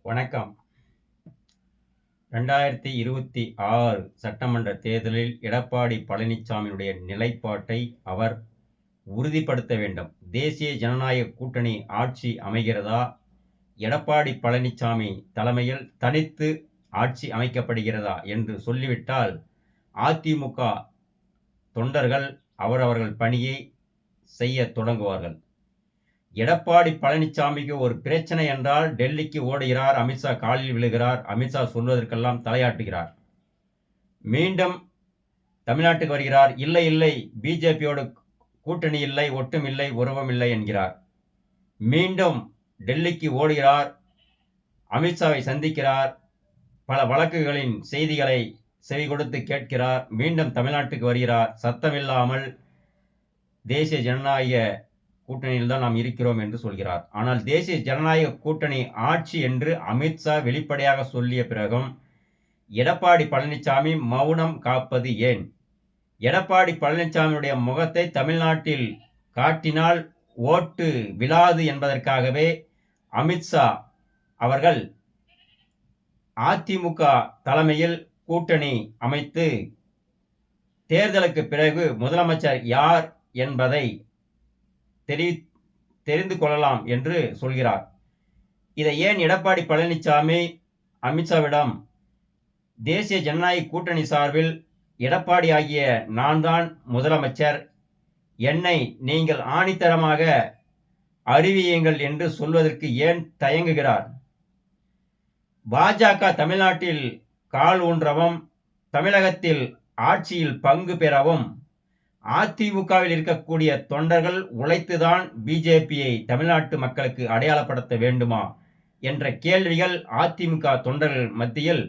வணக்கம். 2026 சட்டமன்ற தேர்தலில் எடப்பாடி பழனிசாமியினுடைய நிலைப்பாட்டை அவர் உறுதிப்படுத்த வேண்டும். தேசிய ஜனநாயக கூட்டணி ஆட்சி அமைகிறதா? எடப்பாடி பழனிசாமி தலைமையில் தனித்து ஆட்சி அமைக்கப்படுகிறதா என்று சொல்லிவிட்டால், அதிமுக தொண்டர்கள் அவரவர்கள் பணியை செய்யத் தொடங்குவார்கள். எடப்பாடி பழனிசாமிக்கு ஒரு பிரச்சனை என்றால் டெல்லிக்கு ஓடுகிறார், அமித்ஷா காலில் விழுகிறார், அமித்ஷா சொல்வதற்கெல்லாம் தலையாட்டுகிறார். மீண்டும் தமிழ்நாட்டுக்கு வருகிறார், இல்லை பிஜேபியோடு கூட்டணி இல்லை, ஒட்டும் இல்லை, உறவும் இல்லை என்கிறார். மீண்டும் டெல்லிக்கு ஓடுகிறார், அமித்ஷாவை சந்திக்கிறார், பல வழக்குகளின் செய்திகளை செவி கொடுத்து கேட்கிறார். மீண்டும் தமிழ்நாட்டுக்கு வருகிறார், சத்தமில்லாமல் தேசிய ஜனநாயக கூட்டணியில் தான் நாம் இருக்கிறோம் என்று சொல்கிறார். ஆனால் தேசிய ஜனநாயக கூட்டணி ஆட்சி என்று அமித்ஷா வெளிப்படையாக சொல்லிய பிறகும் எடப்பாடி பழனிசாமி மௌனம் காப்பது ஏன்? எடப்பாடி பழனிசாமியுடைய முகத்தை தமிழ்நாட்டில் காட்டினால் ஓட்டு விழாது என்பதற்காகவே அமித்ஷா அவர்கள் அதிமுக தலைமையில் கூட்டணி அமைத்து தேர்தலுக்கு பிறகு முதலமைச்சர் யார் என்பதை தெரிந்து கொள்ளலாம் என்று சொல்கிறார். இதை ஏன் எடப்பாடி பழனிசாமி அமித்ஷாவிடம் தேசிய ஜனநாயக கூட்டணி சார்பில் எடப்பாடி ஆகிய நான் தான் முதலமைச்சர், என்னை நீங்கள் ஆணித்தரமாக அறிவியுங்கள் என்று சொல்வதற்கு ஏன் தயங்குகிறார்? பாஜக தமிழ்நாட்டில் கால் ஊன்றவும் தமிழகத்தில் ஆட்சியில் பங்கு பெறவும் அதிமுகவில் இருக்கக்கூடிய தொண்டர்கள் உழைத்துதான் பிஜேபியை தமிழ்நாட்டு மக்களுக்கு அடையாளப்படுத்த வேண்டுமா என்ற கேள்விகள் அதிமுக தொண்டர்கள் மத்தியில்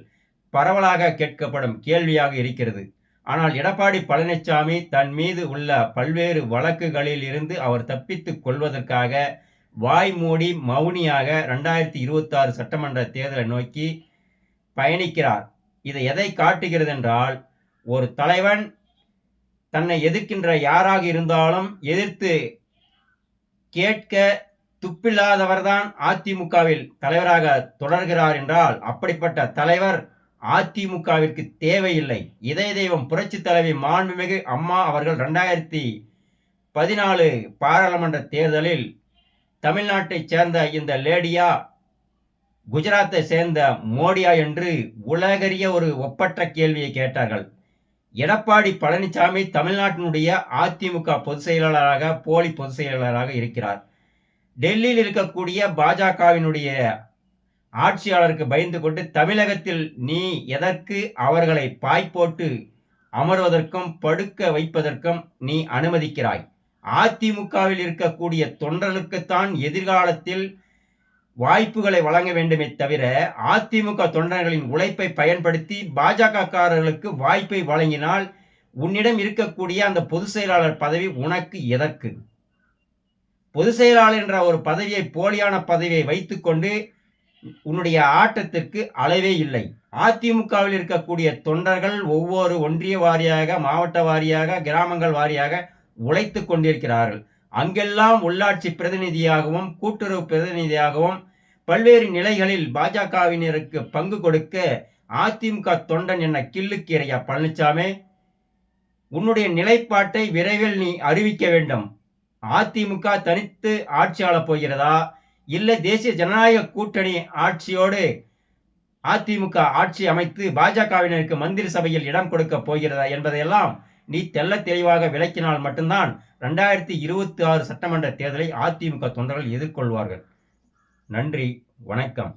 பரவலாக கேட்கப்படும் கேள்வியாக இருக்கிறது. ஆனால் எடப்பாடி பழனிசாமி தன் மீது உள்ள பல்வேறு வழக்குகளில் இருந்து அவர் தப்பித்துக் கொள்வதற்காக வாய்மூடி மௌனியாக 2026 சட்டமன்ற தேர்தலை நோக்கி பயணிக்கிறார். இது எதை காட்டுகிறது என்றால், ஒரு தலைவன் தன்னை எதிர்க்கின்ற யாராக இருந்தாலும் எதிர்த்து கேட்க துப்பில்லாதவர்தான் அதிமுகவில் தலைவராக தொடர்கிறார் என்றால், அப்படிப்பட்ட தலைவர் அதிமுகவிற்கு தேவையில்லை. இதய தெய்வம் புரட்சி தலைவி மாண்புமிகு அம்மா அவர்கள் 2014 பாராளுமன்ற தேர்தலில் தமிழ்நாட்டைச் சேர்ந்த இந்த லேடியா, குஜராத்தை சேர்ந்த மோடியா என்று உலகறிய ஒரு ஒப்பற்ற கேள்வியை கேட்டார்கள். எடப்பாடி பழனிசாமி தமிழ்நாட்டினுடைய அதிமுக பொதுச் செயலாளராக, போலி பொதுச் செயலாளராக இருக்கிறார். டெல்லியில் இருக்கக்கூடிய பாஜகவினுடைய ஆட்சியாளருக்கு பயந்து கொண்டு தமிழகத்தில் நீ எதற்கு அவர்களை பாய் போட்டு அமர்வதற்கும் படுக்க வைப்பதற்கும் நீ அனுமதிக்கிறாய்? அதிமுகவில் இருக்கக்கூடிய தொண்டர்களுக்குத்தான் எதிர்காலத்தில் வாய்ப்புகளை வழங்க வேண்டுமே தவிர, அதிமுக தொண்டர்களின் உழைப்பை பயன்படுத்தி பாஜகக்காரர்களுக்கு வாய்ப்பை வழங்கினால் உன்னிடம் இருக்கக்கூடிய அந்த பொதுச் செயலாளர் பதவி உனக்கு எதற்கு? பொதுச் செயலாளர் என்ற ஒரு பதவியை, போலியான பதவியை வைத்துக்கொண்டு உன்னுடைய ஆட்டத்திற்கு அளவே இல்லை. அதிமுகவில் இருக்கக்கூடிய தொண்டர்கள் ஒவ்வொரு ஒன்றிய வாரியாக, மாவட்ட வாரியாக, கிராமங்கள் வாரியாக உழைத்து கொண்டிருக்கிறார்கள். அங்கெல்லாம் உள்ளாட்சி பிரதிநிதியாகவும் கூட்டுறவு பிரதிநிதியாகவும் பல்வேறு நிலைகளில் பாஜகவினருக்கு பங்கு கொடுக்க அதிமுக தொண்டன் என்ன கிள்ளுக்கீரையா பழனிசாமி? உன்னுடைய நிலைப்பாட்டை விரைவில் நீ அறிவிக்க வேண்டும். அதிமுக தனித்து ஆட்சி ஆளப் போகிறதா, இல்லை தேசிய ஜனநாயக கூட்டணி ஆட்சியோடு அதிமுக ஆட்சி அமைத்து பாஜகவினருக்கு மந்திரி சபையில் இடம் கொடுக்க போகிறதா என்பதையெல்லாம் நீ தெள்ள தெளிவாக விளக்கினால் மட்டும்தான் 2026 சட்டமன்ற தேர்தலை அதிமுக தொண்டர்கள் எதிர்கொள்வார்கள். நன்றி, வணக்கம்.